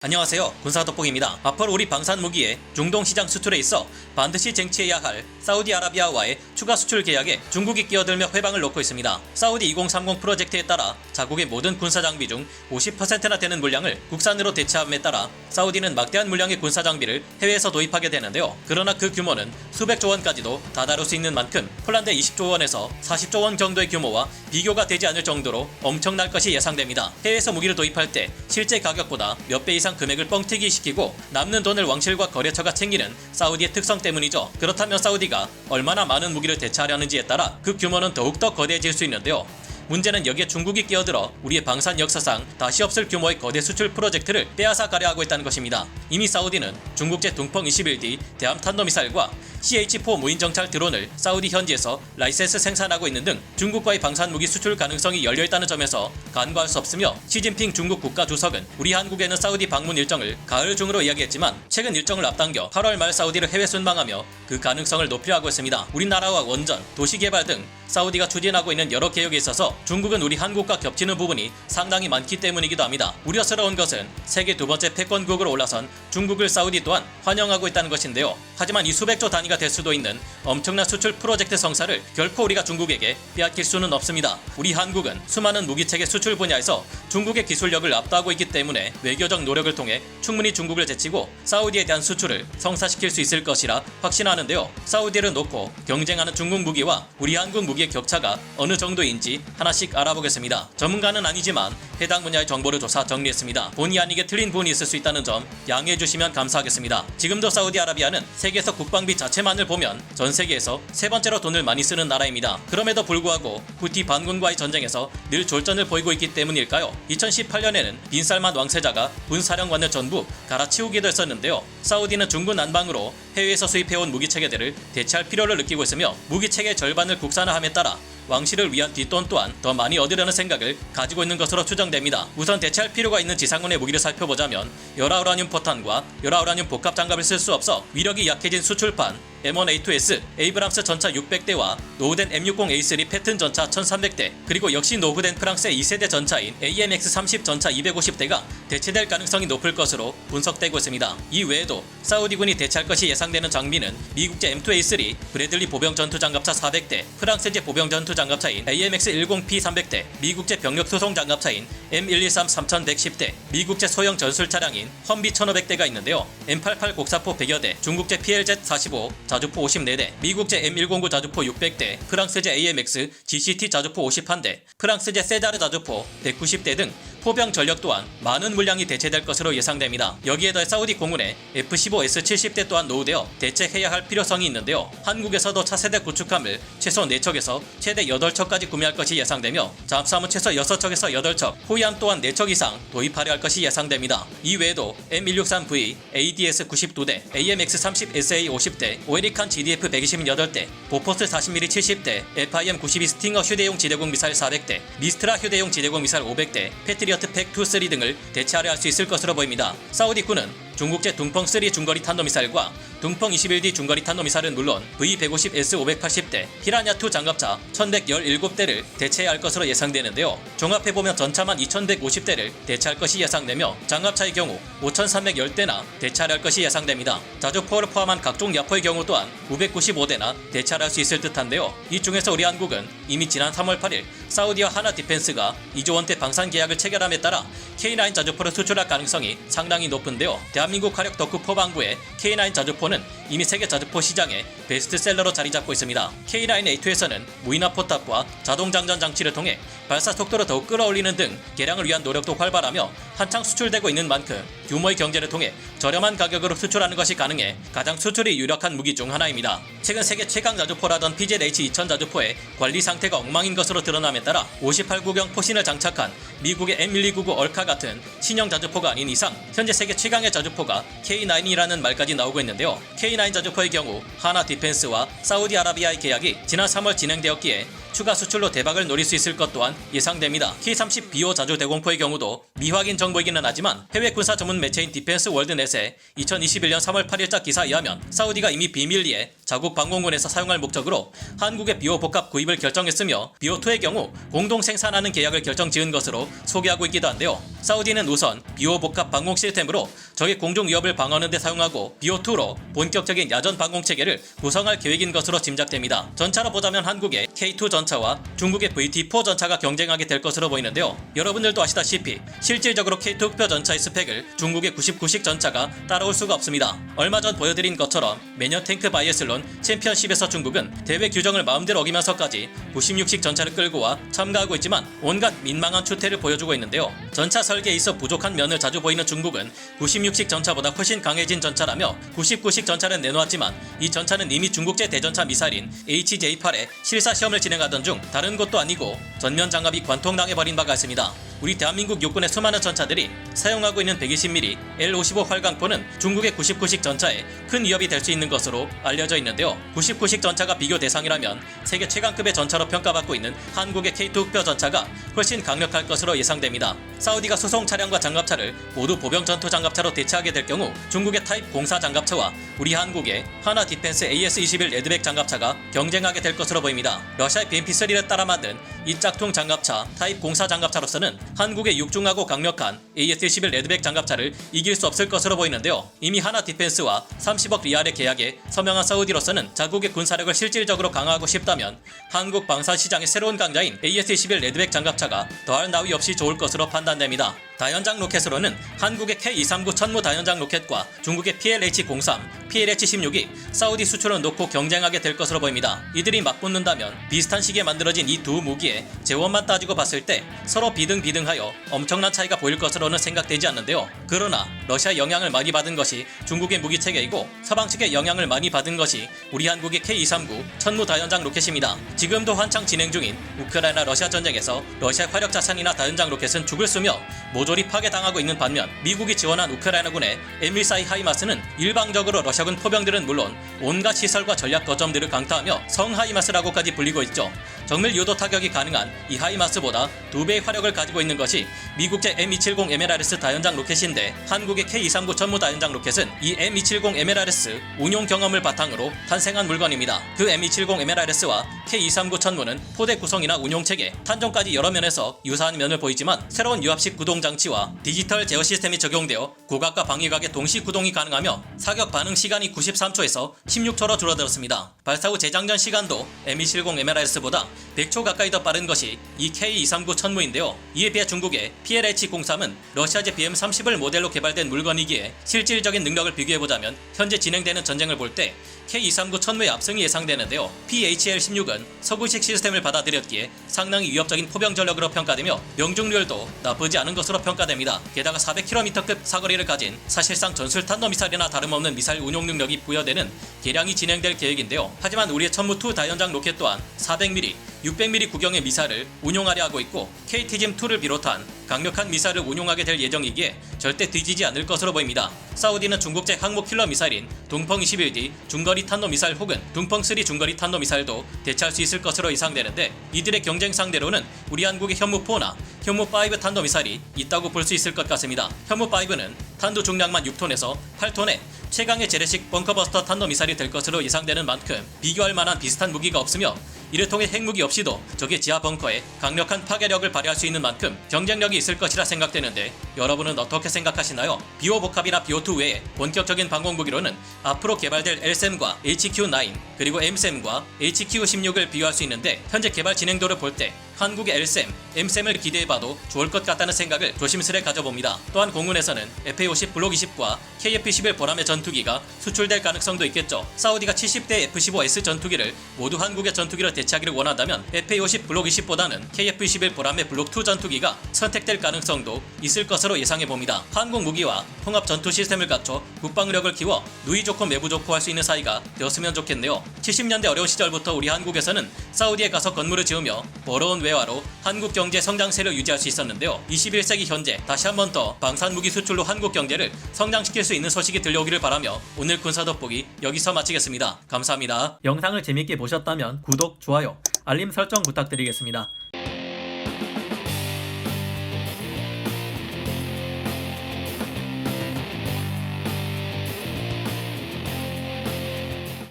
안녕하세요. 군사돋보기입니다. 앞으로 우리 방산무기의 중동시장 수출에 있어 반드시 쟁취해야 할 사우디아라비아와의 추가 수출 계약에 중국이 끼어들며 회방을 놓고 있습니다. 사우디 2030 프로젝트에 따라 자국의 모든 군사장비 중 50%나 되는 물량을 국산으로 대체함에 따라 사우디는 막대한 물량의 군사장비를 해외에서 도입하게 되는데요. 그러나 그 규모는 수백조 원까지도 다다를 수 있는 만큼 폴란드의 20조 원에서 40조 원 정도의 규모와 비교가 되지 않을 정도로 엄청날 것이 예상됩니다. 해외에서 무기를 도입할 때 실제 가격보다 몇 배 이상 금액을 뻥튀기 시키고 남는 돈을 왕실과 거래처가 챙기는 사우디의 특성 때문이죠. 그렇다면 사우디가 얼마나 많은 무기를 대체하려는지에 따라 그 규모는 더욱더 거대해질 수 있는데요. 문제는 여기에 중국이 끼어들어 우리의 방산 역사상 다시 없을 규모의 거대 수출 프로젝트를 빼앗아 가려 하고 있다는 것입니다. 이미 사우디는 중국제 둥펑 21D 대함 탄도미사일과 CH-4 무인정찰 드론을 사우디 현지에서 라이센스 생산하고 있는 등 중국과의 방산무기 수출 가능성이 열려있다는 점에서 간과할 수 없으며, 시진핑 중국 국가주석은 우리 한국에는 사우디 방문 일정을 가을 중으로 이야기했지만 최근 일정을 앞당겨 8월 말 사우디를 해외 순방하며 그 가능성을 높이려 하고 있습니다. 우리나라와 원전, 도시개발 등 사우디가 추진하고 있는 여러 계획에 있어서 중국은 우리 한국과 겹치는 부분이 상당히 많기 때문이기도 합니다. 우려스러운 것은 세계 두 번째 패권국으로 올라선 중국을 사우디 또한 환영하고 있다는 것인데요. 하지만 이 수백조 단위가 될 수도 있는 엄청난 수출 프로젝트 성사를 결코 우리가 중국에게 빼앗길 수는 없습니다. 우리 한국은 수많은 무기체계 수출 분야에서 중국의 기술력을 압도하고 있기 때문에 외교적 노력을 통해 충분히 중국을 제치고 사우디에 대한 수출을 성사시킬 수 있을 것이라 확신하는데요. 사우디를 놓고 경쟁하는 중국 무기와 우리 한국 무기의 격차가 어느 정도인지 하나씩 알아보겠습니다. 전문가는 아니지만 해당 분야의 정보를 조사 정리했습니다. 본의 아니게 틀린 부분이 있을 수 있다는 점 양해해 주시면 감사하겠습니다. 지금도 사우디아라비아는 세계에서 국방비 자체만을 보면 전 세계에서 세 번째로 돈을 많이 쓰는 나라입니다. 그럼에도 불구하고 후티 반군과의 전쟁에서 늘 졸전을 보이고 있기 때문일까요? 2018년에는 빈살만 왕세자가 군사령관을 전부 갈아치우기도 했었는데요. 사우디는 중군 난방으로 해외에서 수입해온 무기체계들을 대체할 필요를 느끼고 있으며 무기체계 절반을 국산화함에 따라 왕실을 위한 뒷돈 또한 더 많이 얻으려는 생각을 가지고 있는 것으로 추정됩니다. 우선 대체할 필요가 있는 지상군의 무기를 살펴보자면 열화우라늄 포탄과 열화우라늄 복합 장갑을 쓸 수 없어 위력이 약해진 수출판 M1A2S 에이브람스 전차 600대와 노후된 M60A3 패튼 전차 1300대, 그리고 역시 노후된 프랑스의 2세대 전차인 AMX-30 전차 250대가 대체될 가능성이 높을 것으로 분석되고 있습니다. 이 외에도 사우디군이 대체할 것이 예상되는 장비는 미국제 M2A3 브래들리 보병 전투 장갑차 400대, 프랑스제 보병 전투 장갑차인 AMX-10P 300대, 미국제 병력 수송 장갑차인 M113 3110대, 미국제 소형 전술 차량인 험비 1500대가 있는데요. M88 곡사포 100여 대, 중국제 PLZ-45 자주포 54대, 미국제 M109 자주포 600대, 프랑스제 AMX GCT 자주포 51대, 프랑스제 세자르 자주포 190대 등 포병 전력 또한 많은 물량이 대체될 것으로 예상됩니다. 여기에 더해 사우디 공군의 F-15S 70대 또한 노후되어 대체해야 할 필요성이 있는데요. 한국에서도 차세대 구축함을 최소 4척에서 최대 8척까지 구매할 것이 예상되며 잠수함은 최소 6척에서 8척, 호위함 또한 4척 이상 도입하려 할 것이 예상됩니다. 이 외에도 M163V, ADS 92대, AMX-30 SA 50대, 오에리칸 GDF 128대, 보포스 40mm 70대, FIM 92 스팅어 휴대용 지대공 미사일 400대, 미스트라 휴대용 지대공 미사일 500대, 패트리어트 팩 2, 3 등을 대체하려 할 수 있을 것으로 보입니다. 사우디군은 중국제 둥펑3 중거리 탄도미사일과 둥펑 21D 중거리 탄도미사일은 물론 V150S 580대, 피라냐2 장갑차 1117대를 대체해야 할 것으로 예상되는데요. 종합해보면 전차만 2150대를 대체할 것이 예상되며 장갑차의 경우 5310대나 대체하려 할 것이 예상됩니다. 자주포를 포함한 각종 야포의 경우 또한 995대나 대체하려 할 수 있을 듯한데요. 이 중에서 우리 한국은 이미 지난 3월 8일 사우디와 하나 디펜스가 2조 원대 방산 계약을 체결함에 따라 K9 자주포를 수출할 가능성이 상당히 높은데요. 대한민국 화력 덕후 포방부의 K9 자주포는 이미 세계 자주포 시장의 베스트셀러로 자리잡고 있습니다. K9A2에서는 무인화 포탑과 자동 장전 장치를 통해 발사 속도를 더욱 끌어올리는 등 개량을 위한 노력도 활발하며 한창 수출되고 있는 만큼 규모의 경제를 통해 저렴한 가격으로 수출하는 것이 가능해 가장 수출이 유력한 무기 중 하나입니다. 최근 세계 최강 자주포라던 PZH-2000 자주포의 관리 상태가 엉망인 것으로 드러남에 따라 58구경 포신을 장착한 미국의 M1299 얼카 같은 신형 자주포가 아닌 이상 현재 세계 최강의 자주포가 K9이라는 말까지 나오고 있는데요. K9 자주포의 경우 하나 디펜스와 사우디아라비아의 계약이 지난 3월 진행되었기에 추가 수출로 대박을 노릴 수 있을 것 또한 예상됩니다. K30 비오 자주 대공포의 경우도 미확인 정보이기는 하지만 해외 군사 전문 매체인 디펜스 월드넷의 2021년 3월 8일자 기사에 의하면 사우디가 이미 비밀리에 자국 방공군에서 사용할 목적으로 한국의 BO 복합 구입을 결정했으며 BO2의 경우 공동 생산하는 계약을 결정지은 것으로 소개하고 있기도 한데요. 사우디는 우선 BO 복합 방공 시스템으로 적의 공중 위협을 방어하는 데 사용하고 BO2로 본격적인 야전 방공 체계를 구성할 계획인 것으로 짐작됩니다. 전차로 보자면 한국의 K2 전차와 중국의 VT4 전차가 경쟁하게 될 것으로 보이는데요. 여러분들도 아시다시피 실질적으로 K2 흑표 전차의 스펙을 중국의 99식 전차가 따라올 수가 없습니다. 얼마 전 보여드린 것처럼 매년 탱크 바이애슬론 챔피언십에서 중국은 대회 규정을 마음대로 어기면서까지 96식 전차를 끌고 와 참가하고 있지만 온갖 민망한 추태를 보여주고 있는데요. 전차 설계에 있어 부족한 면을 자주 보이는 중국은 96식 전차보다 훨씬 강해진 전차라며 99식 전차는 내놓았지만 이 전차는 이미 중국제 대전차 미사일인 HJ-8의 실사 시험을 진행하던 중 다른 것도 아니고 전면 장갑이 관통당해버린 바가 있습니다. 우리 대한민국 육군의 수많은 전차들이 사용하고 있는 120mm L55 활강포는 중국의 99식 전차에 큰 위협이 될 수 있는 것으로 알려져 있는데요. 99식 전차가 비교 대상이라면 세계 최강급의 전차로 평가받고 있는 한국의 K2 흑표 전차가 훨씬 강력할 것으로 예상됩니다. 사우디가 수송 차량과 장갑차를 모두 보병 전투 장갑차로 대체하게 될 경우 중국의 타입 04 장갑차와 우리 한국의 하나 디펜스 AS-21 레드백 장갑차가 경쟁하게 될 것으로 보입니다. 러시아의 BMP-3를 따라 만든 이 짝퉁 장갑차 타입 04 장갑차로서는 한국의 육중하고 강력한 AS-11 레드백 장갑차를 이길 수 없을 것으로 보이는데요. 이미 하나 디펜스와 30억 리알의 계약에 서명한 사우디로서는 자국의 군사력을 실질적으로 강화하고 싶다면 한국 방산 시장의 새로운 강자인 AS-11 레드백 장갑차가 더할 나위 없이 좋을 것으로 판단됩니다. 다연장 로켓으로는 한국의 K239 천무 다연장 로켓과 중국의 PLH-03, PLH-16이 사우디 수출을 놓고 경쟁하게 될 것으로 보입니다. 이들이 맞붙는다면 비슷한 시기에 만들어진 이 두 무기의 재원만 따지고 봤을 때 서로 비등비등하여 엄청난 차이가 보일 것으로는 생각되지 않는데요. 그러나 러시아 영향을 많이 받은 것이 중국의 무기 체계이고 서방 측의 영향을 많이 받은 것이 우리 한국의 K239 천무 다연장 로켓입니다. 지금도 한창 진행 중인 우크라이나 러시아 전쟁에서 러시아 화력 자산이나 다연장 로켓은 죽을 쓰며 모조리 파괴당하고 있는 반면 미국이 지원한 우크라이나군의 M14 하이마스는 일방적으로 러시아군 포병들은 물론 온갖 시설과 전략 거점들을 강타하며 성 하이마스라고까지 불리고 있죠. 정밀 유도 타격이 가능한 이 하이마스보다 2배의 화력을 가지고 있는 것이 미국제 M270 MLRS 다연장 로켓인데 한국의 K239 전무 다연장 로켓은 이 M270 MLRS 운용 경험을 바탕으로 탄생한 물건입니다. 그 M270 MLRS와 K239 천무는 포대 구성이나 운용체계, 탄종까지 여러 면에서 유사한 면을 보이지만 새로운 유압식 구동 장치와 디지털 제어 시스템이 적용되어 고각과 방위각의 동시 구동이 가능하며 사격 반응 시간이 93초에서 16초로 줄어들었습니다. 발사 후 재장전 시간도 M270 MLRS보다 100초 가까이 더 빠른 것이 이 K239 천무인데요. 이에 비해 중국의 PLH-03은 러시아제 BM-30을 모델로 개발된 물건이기에 실질적인 능력을 비교해보자면 현재 진행되는 전쟁을 볼 때 K239 천무의 압승이 예상되는데요. PHL-16은 서구식 시스템을 받아들였기에 상당히 위협적인 포병 전력으로 평가되며 명중률도 나쁘지 않은 것으로 평가됩니다. 게다가 400km급 사거리를 가진 사실상 전술 탄도미사일이나 다름없는 미사일 운용 능력이 부여되는 개량이 진행될 계획인데요. 하지만 우리의 천무2 다연장 로켓 또한 400mm, 600mm 구경의 미사일을 운용하려 하고 있고 KTGM-2를 비롯한 강력한 미사일을 운용하게 될 예정이기에 절대 뒤지지 않을 것으로 보입니다. 사우디는 중국제 항모 킬러 미사일인 둥펑-21D 중거리 탄도미사일 혹은 둥펑-3 중거리 탄도미사일도 대체할 수 있을 것으로 예상되는데 이들의 경쟁 상대로는 우리 한국의 현무4나 현무5 탄도미사일이 있다고 볼 수 있을 것 같습니다. 현무5는 탄도 중량만 6톤에서 8톤의 최강의 재래식 벙커버스터 탄도미사일이 될 것으로 예상되는 만큼 비교할 만한 비슷한 무기가 없으며 이를 통해 핵무기 없이도 적의 지하 벙커에 강력한 파괴력을 발휘할 수 있는 만큼 경쟁력이 있을 것이라 생각되는데 여러분은 어떻게 생각하시나요? BO 복합이나 BO2 외에 본격적인 방공무기로는 앞으로 개발될 LSAM과 HQ-9 그리고 MSAM과 HQ-16을 비교할 수 있는데 현재 개발 진행도를 볼 때 한국의 LSAM, MSAM을 기대해봐도 좋을 것 같다는 생각을 조심스레 가져봅니다. 또한 공군에서는 FA-50 블록 20과 KF-11 보람의 전투기가 수출될 가능성도 있겠죠. 사우디가 70대 F-15S 전투기를 모두 한국의 전투기로 대체하기를 원한다면 FA-50 블록 20보다는 KF-11 보람의 블록 2 전투기가 선택될 가능성도 있을 것으로 예상해봅니다. 한국 무기와 통합 전투 시스템을 갖춰 국방력을 키워 누이 좋고 매부 좋고 할 수 있는 사이가 되었으면 좋겠네요. 70년대 어려운 시절부터 우리 한국에서는 사우디에 가서 건물을 지으며 벌어온 외화로 한국 경제 성장세를 유지할 수 있었는데요. 21세기 현재 다시 한 번 더 방산무기 수출로 한국 경제를 성장시킬 수 있는 소식이 들려오기를 바라며 오늘 군사 돋보기 여기서 마치겠습니다. 감사합니다. 영상을 재밌게 보셨다면 구독, 좋아요, 알림 설정 부탁드리겠습니다.